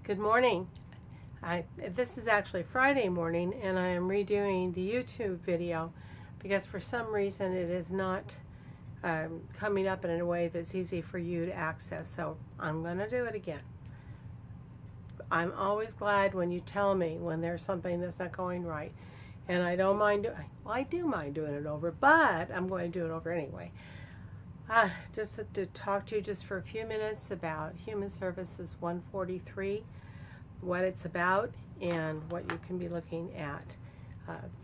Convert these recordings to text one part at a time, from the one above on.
Good morning. This is actually Friday morning, and I am redoing the YouTube video because for some reason it is not coming up in a way that's easy for you to access. So I'm going to do it again. I'm always glad when you tell me when there's something that's not going right, and I don't mind. Well, I do mind doing it over, but I'm going to do it over anyway. Just to talk to you just for a few minutes about Human Services 143, what it's about, and what you can be looking at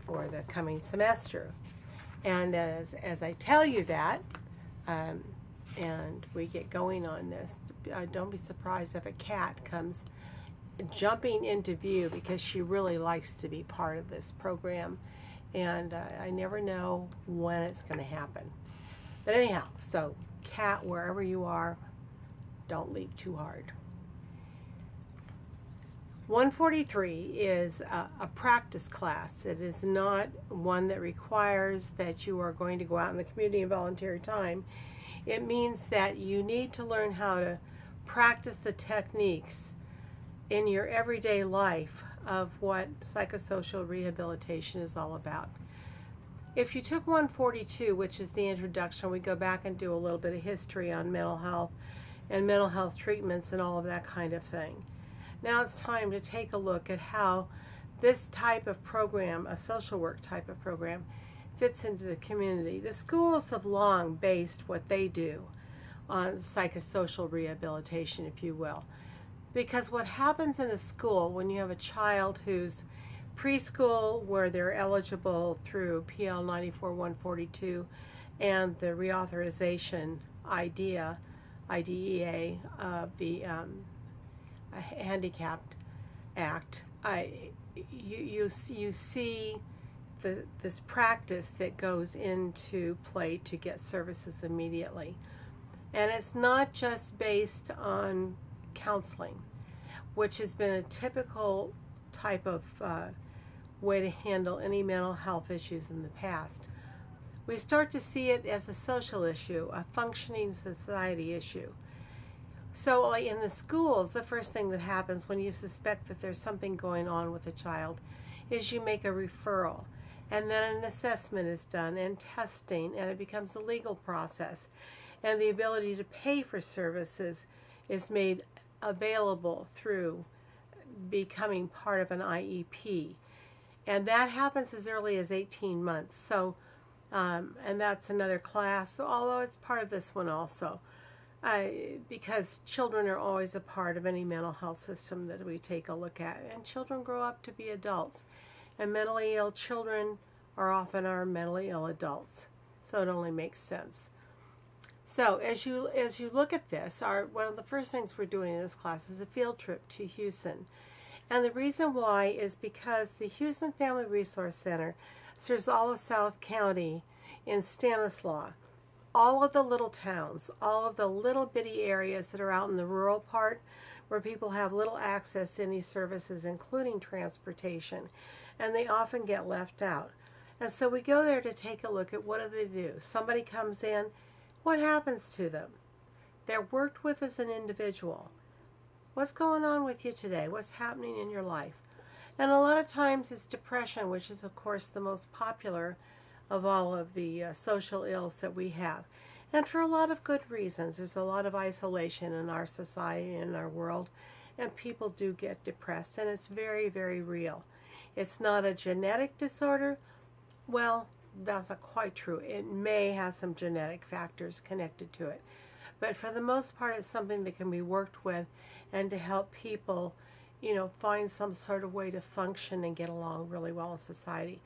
for the coming semester. And as I tell you that, and we get going on this, don't be surprised if a cat comes jumping into view because she really likes to be part of this program, and I never know when it's going to happen. But anyhow, so cat, wherever you are, don't leap too hard. 143 is a practice class. It is not one that requires that you are going to go out in the community and volunteer time. It means that you need to learn how to practice the techniques in your everyday life of what psychosocial rehabilitation is all about. If you took 142, which is the introduction, we go back and do a little bit of history on mental health and mental health treatments and all of that kind of thing. Now it's time to take a look at how this type of program, a social work type of program, fits into the community. The schools have long based what they do on psychosocial rehabilitation, if you will. Because what happens in a school when you have a child who's preschool, where they're eligible through PL 94-142 and the reauthorization IDEA of the Handicapped Act, you see this practice that goes into play to get services immediately. And it's not just based on counseling, which has been a typical type of way to handle any mental health issues in the past. We start to see it as a social issue, a functioning society issue. So in the schools, the first thing that happens when you suspect that there's something going on with a child is you make a referral, and then an assessment is done and testing, and it becomes a legal process, and the ability to pay for services is made available through becoming part of an IEP. And that happens as early as 18 months. So, and that's another class, although it's part of this one also. Because children are always a part of any mental health system that we take a look at. And children grow up to be adults. And mentally ill children are often our mentally ill adults. So it only makes sense. So as you look at this, one of the first things we're doing in this class is a field trip to Houston. And the reason why is because the Houston Family Resource Center serves all of South County in Stanislaus, all of the little towns, all of the little bitty areas that are out in the rural part where people have little access to any services, including transportation, and they often get left out. And so we go there to take a look at what do they do. Somebody comes in, what happens to them? They're worked with as an individual. What's going on with you today? What's happening in your life? And a lot of times it's depression, which is, of course, the most popular of all of the social ills that we have. And for a lot of good reasons. There's a lot of isolation in our society and in our world, and people do get depressed, and it's very, very real. It's not a genetic disorder. Well, that's not quite true. It may have some genetic factors connected to it. But for the most part, it's something that can be worked with and to help people, find some sort of way to function and get along really well in society.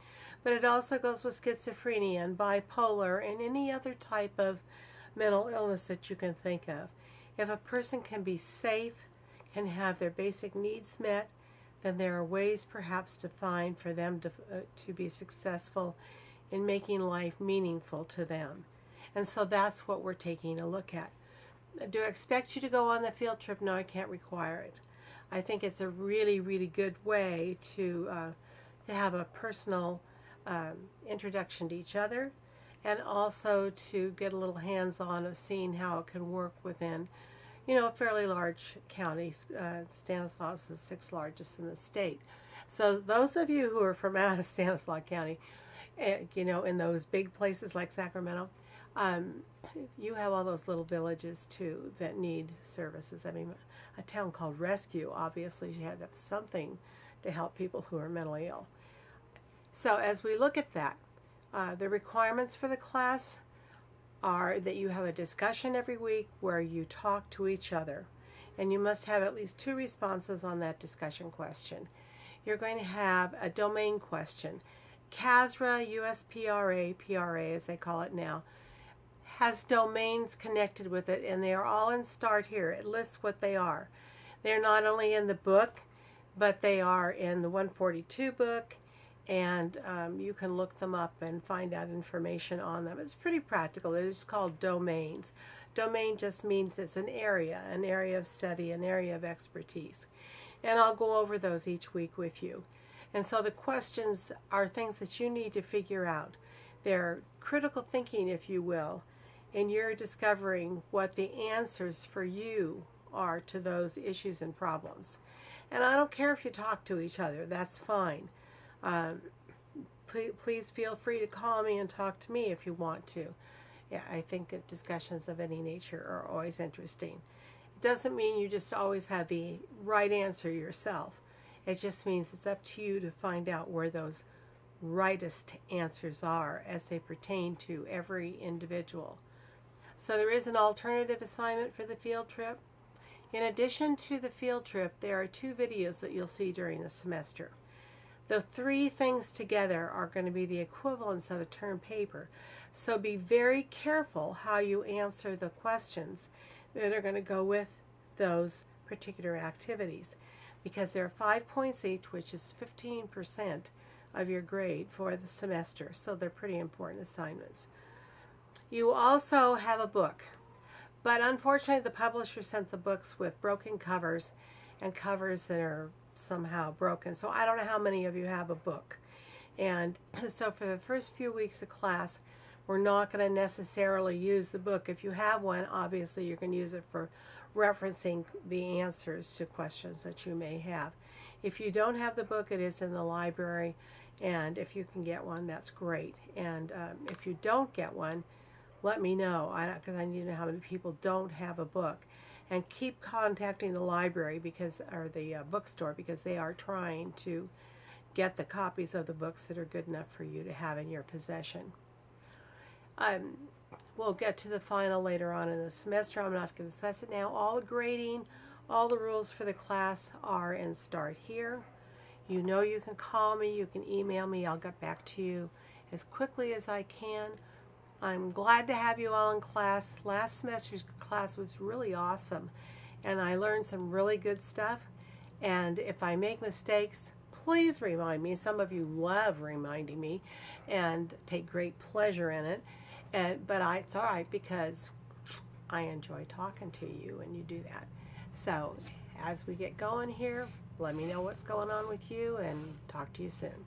But it also goes with schizophrenia and bipolar and any other type of mental illness that you can think of. If a person can be safe, can have their basic needs met, then there are ways perhaps to find for them to be successful in making life meaningful to them. And so that's what we're taking a look at. Do I expect you to go on the field trip? No, I can't require it. I think it's a really, really good way to have a personal introduction to each other, and also to get a little hands-on of seeing how it can work within, a fairly large county. Stanislaus is the sixth largest in the state. So those of you who are from out of Stanislaus County, in those big places like Sacramento, you have all those little villages too that need services. I mean, a town called Rescue, obviously, you had to have something to help people who are mentally ill. So as we look at that, the requirements for the class are that you have a discussion every week where you talk to each other, and you must have at least 2 responses on that discussion question. You're going to have a domain question. CASRA, USPRA, PRA as they call it now, has domains connected with it, and they are all in Start Here. It lists what they are. They're not only in the book, but they are in the 142 book, and you can look them up and find out information on them. It's pretty practical. They're just called domains. Domain just means it's an area of study, an area of expertise. And I'll go over those each week with you. And so the questions are things that you need to figure out. They're critical thinking, if you will, and you're discovering what the answers for you are to those issues and problems. And I don't care if you talk to each other, that's fine. Please feel free to call me and talk to me if you want to. Yeah, I think that discussions of any nature are always interesting. It doesn't mean you just always have the right answer yourself. It just means it's up to you to find out where those rightest answers are as they pertain to every individual. So there is an alternative assignment for the field trip. In addition to the field trip, there are 2 videos that you'll see during the semester. The 3 things together are going to be the equivalents of a term paper. So be very careful how you answer the questions that are going to go with those particular activities, because there are 5 points each, which is 15% of your grade for the semester. So they're pretty important assignments. You also have a book, but unfortunately the publisher sent the books with broken covers and covers that are somehow broken. So I don't know how many of you have a book. And so for the first few weeks of class, we're not going to necessarily use the book. If you have one, obviously you're going to use it for referencing the answers to questions that you may have. If you don't have the book, it is in the library, and if you can get one, that's great. And if you don't get one, let me know, because I need to know how many people don't have a book. And keep contacting the library or the bookstore, because they are trying to get the copies of the books that are good enough for you to have in your possession. We'll get to the final later on in the semester. I'm not going to discuss it now. All the grading, all the rules for the class are in Start Here. You know you can call me, you can email me. I'll get back to you as quickly as I can. I'm glad to have you all in class. Last semester's class was really awesome, and I learned some really good stuff. And if I make mistakes, please remind me. Some of you love reminding me and take great pleasure in it. But it's all right, because I enjoy talking to you and you do that. So as we get going here, let me know what's going on with you, and talk to you soon.